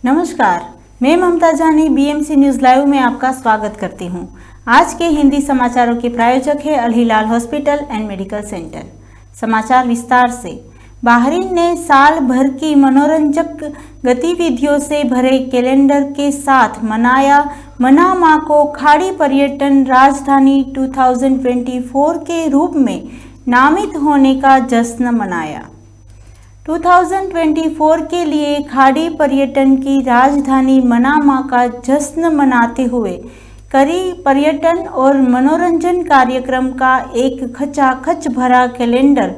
नमस्कार, मैं ममता जानी बीएमसी न्यूज़ लाइव में आपका स्वागत करती हूं। आज के हिंदी समाचारों के प्रायोजक है अल हिलाल हॉस्पिटल एंड मेडिकल सेंटर। समाचार विस्तार से। बहरीन ने साल भर की मनोरंजक गतिविधियों से भरे कैलेंडर के साथ मनाया मनामा को खाड़ी पर्यटन राजधानी 2024 के रूप में नामित होने का जश्न मनाया। 2024 के लिए खाड़ी पर्यटन की राजधानी मनामा का जश्न मनाते हुए कई पर्यटन और मनोरंजन कार्यक्रम का एक खचाखच भरा कैलेंडर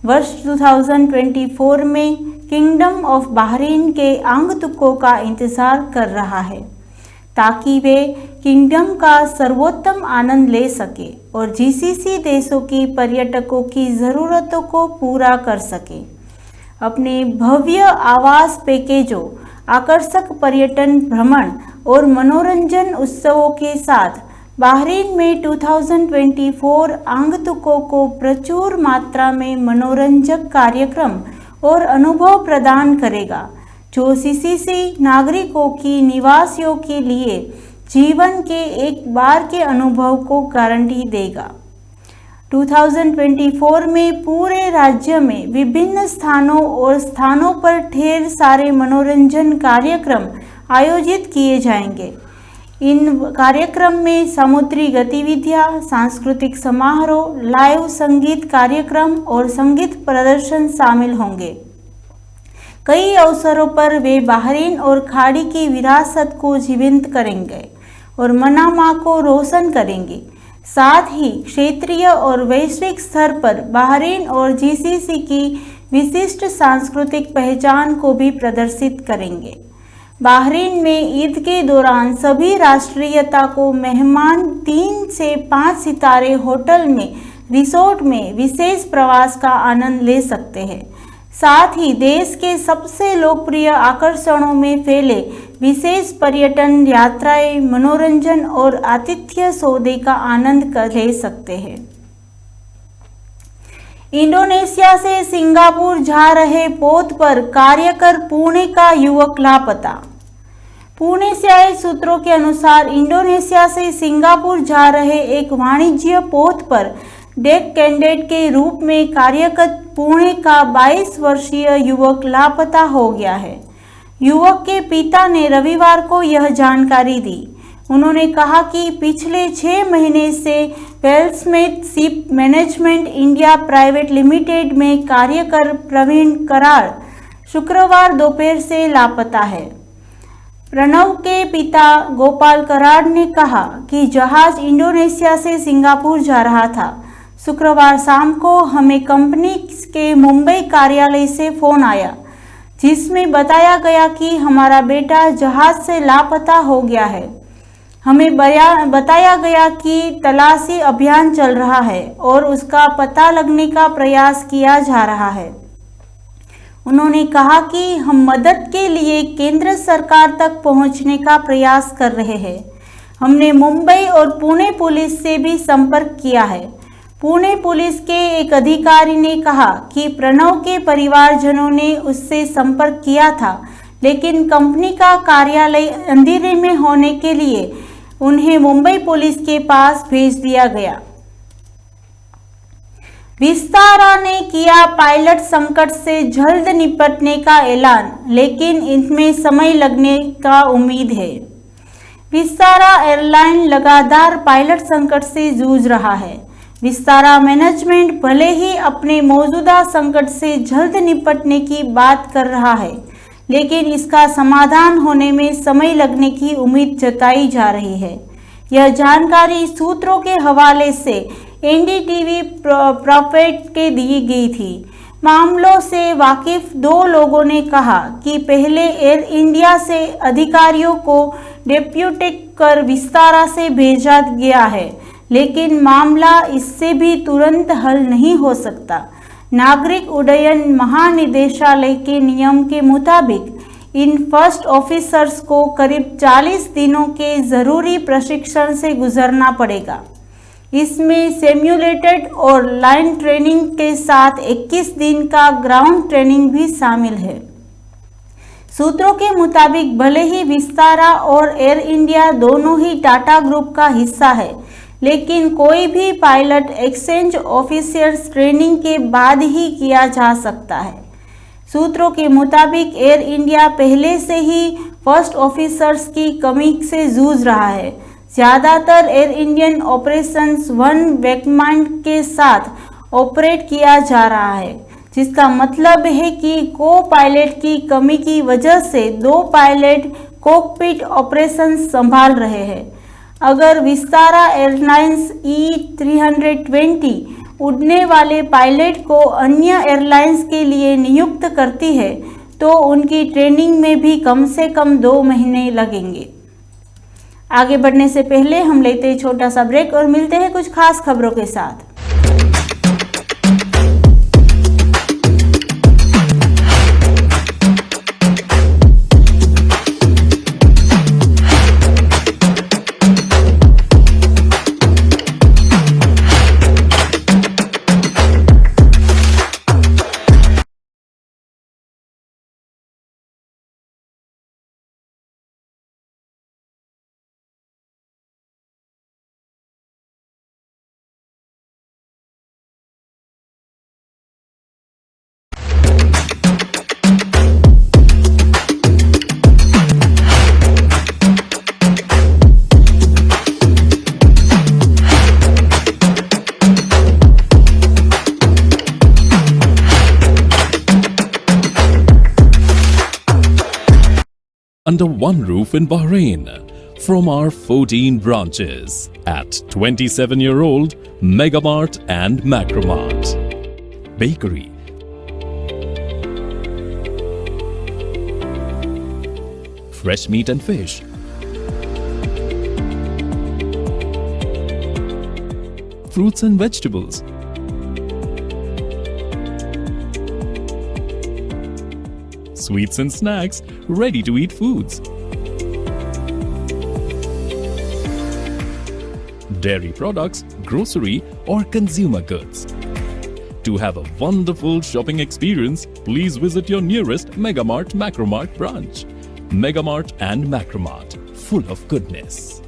वर्ष 2024 में किंगडम ऑफ बहरीन के आगंतुकों का इंतजार कर रहा है, ताकि वे किंगडम का सर्वोत्तम आनंद ले सके और जीसीसी देशों की पर्यटकों की ज़रूरतों को पूरा कर सके। अपने भव्य आवास पैकेजों, आकर्षक पर्यटन भ्रमण और मनोरंजन उत्सवों के साथ बहरीन में 2024 आगंतुकों को प्रचुर मात्रा में मनोरंजक कार्यक्रम और अनुभव प्रदान करेगा, जो सीसीसी नागरिकों की निवासियों के लिए जीवन के एक बार के अनुभव को गारंटी देगा। 2024 में पूरे राज्य में विभिन्न स्थानों पर ढेर सारे मनोरंजन कार्यक्रम आयोजित किए जाएंगे। इन कार्यक्रम में समुद्री गतिविधियां, सांस्कृतिक समारोह, लाइव संगीत कार्यक्रम और संगीत प्रदर्शन शामिल होंगे। कई अवसरों पर वे बहरीन और खाड़ी की विरासत को जीवंत करेंगे और मनामा को रोशन करेंगे। साथ ही क्षेत्रीय और वैश्विक स्तर पर बहरीन और जीसीसी की विशिष्ट सांस्कृतिक पहचान को भी प्रदर्शित करेंगे। बहरीन में ईद के दौरान सभी राष्ट्रीयता को मेहमान 3 से 5 सितारे होटल में रिसोर्ट में विशेष प्रवास का आनंद ले सकते हैं। साथ ही देश के सबसे लोकप्रिय आकर्षणों में फैले विशेष पर्यटन यात्राएं, मनोरंजन और आतिथ्य सौदे का आनंद ले सकते हैं। इंडोनेशिया से सिंगापुर जा रहे पोत पर कार्य कर पुणे का युवक लापता। पुणे से आए सूत्रों के अनुसार इंडोनेशिया से सिंगापुर जा रहे एक वाणिज्य पोत पर डेक कैंडेट के रूप में कार्यरत पुणे का 22 वर्षीय युवक लापता हो गया है। युवक के पिता ने रविवार को यह जानकारी दी। उन्होंने कहा कि पिछले 6 महीने से वेल्समेथ ship management India private limited में कार्य कर प्रवीण कराड़ शुक्रवार दोपहर से लापता है। प्रणव के पिता गोपाल कराड़ ने कहा कि जहाज इंडोनेशिया से सिंगापुर जा रहा था। शुक्रवार शाम को हमें कंपनी के मुंबई कार्यालय से फोन आया, जिसमें बताया गया कि हमारा बेटा जहाज से लापता हो गया है। हमें बताया गया कि तलाशी अभियान चल रहा है और उसका पता लगने का प्रयास किया जा रहा है। उन्होंने कहा कि हम मदद के लिए केंद्र सरकार तक पहुंचने का प्रयास कर रहे हैं। हमने मुंबई और पुणे पुलिस से भी संपर्क किया है। पुणे पुलिस के एक अधिकारी ने कहा कि प्रणव के परिवारजनों ने उससे संपर्क किया था, लेकिन कंपनी का कार्यालय अंधेरे में होने के लिए उन्हें मुंबई पुलिस के पास भेज दिया गया। विस्तारा ने किया पायलट संकट से जल्द निपटने का ऐलान, लेकिन इसमें समय लगने का उम्मीद है। विस्तारा एयरलाइन लगातार पायलट संकट से जूझ रहा है। विस्तारा मैनेजमेंट भले ही अपने मौजूदा संकट से जल्द निपटने की बात कर रहा है, लेकिन इसका समाधान होने में समय लगने की उम्मीद जताई जा रही है। यह जानकारी सूत्रों के हवाले से एनडीटीवी प्रोफेट के दी गई थी। मामलों से वाकिफ 2 लोगों ने कहा कि पहले एयर इंडिया से अधिकारियों को डेप्यूटेड कर विस्तारा से भेजा गया है, लेकिन मामला इससे भी तुरंत हल नहीं हो सकता। नागरिक उड्डयन महानिदेशालय के नियम के मुताबिक इन फर्स्ट ऑफिसर्स को करीब 40 दिनों के ज़रूरी प्रशिक्षण से गुजरना पड़ेगा। इसमें सिम्युलेटेड और लाइन ट्रेनिंग के साथ 21 दिन का ग्राउंड ट्रेनिंग भी शामिल है। सूत्रों के मुताबिक भले ही विस्तारा और एयर इंडिया दोनों ही टाटा ग्रुप का हिस्सा है, लेकिन कोई भी पायलट एक्सचेंज ऑफिसर्स ट्रेनिंग के बाद ही किया जा सकता है। सूत्रों के मुताबिक एयर इंडिया पहले से ही फर्स्ट ऑफिसर्स की कमी से जूझ रहा है। ज़्यादातर एयर इंडियन ऑपरेशंस वन वेकमांड के साथ ऑपरेट किया जा रहा है, जिसका मतलब है कि को पायलट की कमी की वजह से 2 पायलट कॉकपिट ऑपरेशंस संभाल रहे हैं। अगर विस्तारा एयरलाइंस E320 उड़ने वाले पायलट को अन्य एयरलाइंस के लिए नियुक्त करती है तो उनकी ट्रेनिंग में भी कम से कम 2 महीने लगेंगे। आगे बढ़ने से पहले हम लेते हैं छोटा सा ब्रेक और मिलते हैं कुछ खास खबरों के साथ। Under one roof in Bahrain, from our 14 branches at 27-year-old Megamart and Macromart. Bakery, fresh meat and fish, fruits and vegetables, sweets and snacks, ready-to-eat foods, dairy products, grocery or consumer goods. To have a wonderful shopping experience, please visit your nearest Megamart Macromart branch. Megamart and Macromart, full of goodness.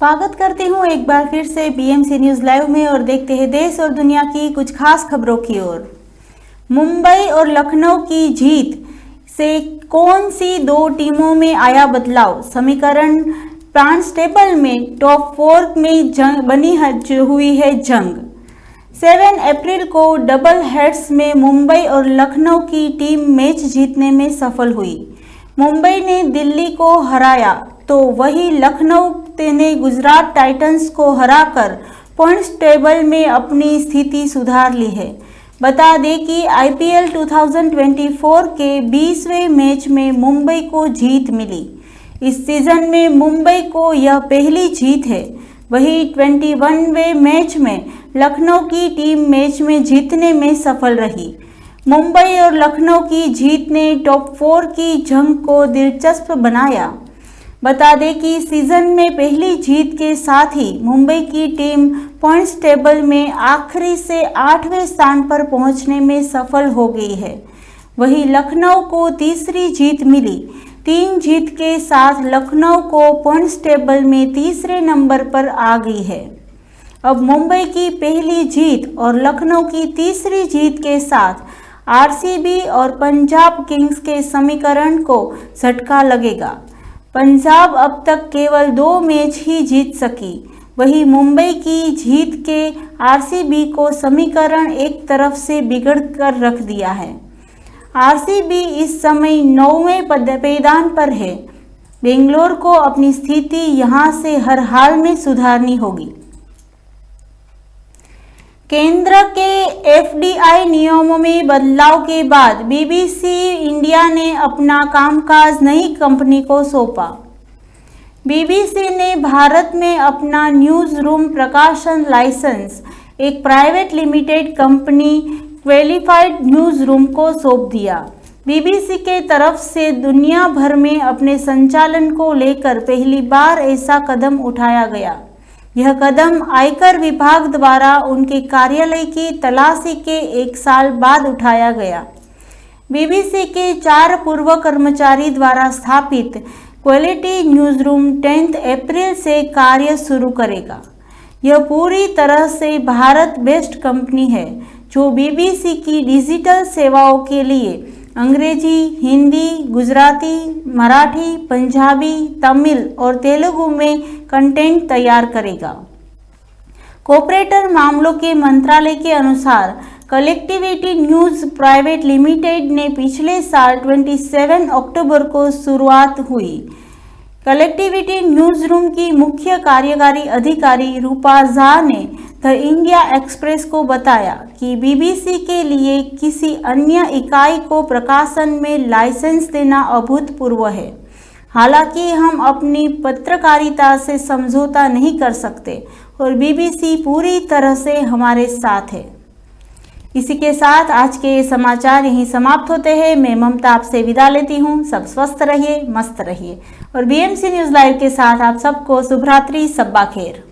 स्वागत करती हूँ एक बार फिर से BMC news live में और देखते हैं देश और दुनिया की कुछ खास खबरों की ओर। मुंबई और लखनऊ की जीत से कौन सी 2 टीमों में आया बदलाव? समीकरण पॉइंट्स टेबल में टॉप 4 में बनी हुई है जंग। 7 अप्रैल को डबल हेड्स में मुंबई और लखनऊ की टीम मैच जीतने में सफल हुई। मुंबई ने दिल्ली को हराया तो वही लखनऊ ने गुजरात टाइटंस को हराकर पॉइंट्स टेबल में अपनी स्थिति सुधार ली है। बता दें कि IPL 2024 के 20वें मैच में मुंबई को जीत मिली। इस सीजन में मुंबई को यह पहली जीत है। वही 21वें मैच में लखनऊ की टीम मैच में जीतने में सफल रही। मुंबई और लखनऊ की जीत ने टॉप 4 की जंग को दिलचस्प बनाया। बता दें कि सीजन में पहली जीत के साथ ही मुंबई की टीम पॉइंट्स टेबल में आखिरी से 8वें स्थान पर पहुंचने में सफल हो गई है। वहीं लखनऊ को तीसरी जीत मिली। 3 जीत के साथ लखनऊ को पॉइंट्स टेबल में तीसरे नंबर पर आ गई है। अब मुंबई की पहली जीत और लखनऊ की तीसरी जीत के साथ आरसीबी और पंजाब किंग्स के समीकरण को झटका लगेगा। पंजाब अब तक केवल 2 मैच ही जीत सकी। वहीं मुंबई की जीत के आरसीबी को समीकरण एक तरफ से बिगड़ कर रख दिया है। आरसीबी इस समय 9वें पायदान पर है। बेंगलोर को अपनी स्थिति यहां से हर हाल में सुधारनी होगी। केंद्र के एफडीआई नियमों में बदलाव के बाद बीबीसी इंडिया ने अपना कामकाज नई कंपनी को सौंपा। बीबीसी ने भारत में अपना न्यूज़ रूम प्रकाशन लाइसेंस एक private limited company qualified news room को सौंप दिया। बीबीसी के तरफ से दुनिया भर में अपने संचालन को लेकर पहली बार ऐसा कदम उठाया गया। यह कदम आयकर विभाग द्वारा उनके कार्यालय की तलाशी के 1 साल बाद उठाया गया। बीबीसी के 4 पूर्व कर्मचारी द्वारा स्थापित क्वालिटी न्यूज़ रूम 10 अप्रैल से कार्य शुरू करेगा। यह पूरी तरह से भारत बेस्ड कंपनी है जो बीबीसी की डिजिटल सेवाओं के लिए अंग्रेजी, हिंदी, गुजराती, मराठी, पंजाबी, तमिल और तेलुगु में कंटेंट तैयार करेगा। कॉर्पोरेट मामलों के मंत्रालय के अनुसार कलेक्टिविटी न्यूज़ प्राइवेट लिमिटेड ने पिछले साल 27 अक्टूबर को शुरुआत हुई। कलेक्टिविटी न्यूज़ रूम की मुख्य कार्यकारी अधिकारी रूपा झा ने द इंडिया एक्सप्रेस को बताया कि बीबीसी के लिए किसी अन्य इकाई को प्रकाशन में लाइसेंस देना अभूतपूर्व है। हालांकि हम अपनी पत्रकारिता से समझौता नहीं कर सकते और बीबीसी पूरी तरह से हमारे साथ है। इसी के साथ आज के समाचार यहीं समाप्त होते हैं। मैं ममता आपसे विदा लेती हूँ। सब स्वस्थ रहिए, मस्त रहिए और बीएमसी न्यूज़ लाइव के साथ आप सबको शुभ रात्रि, सब्बा खैर।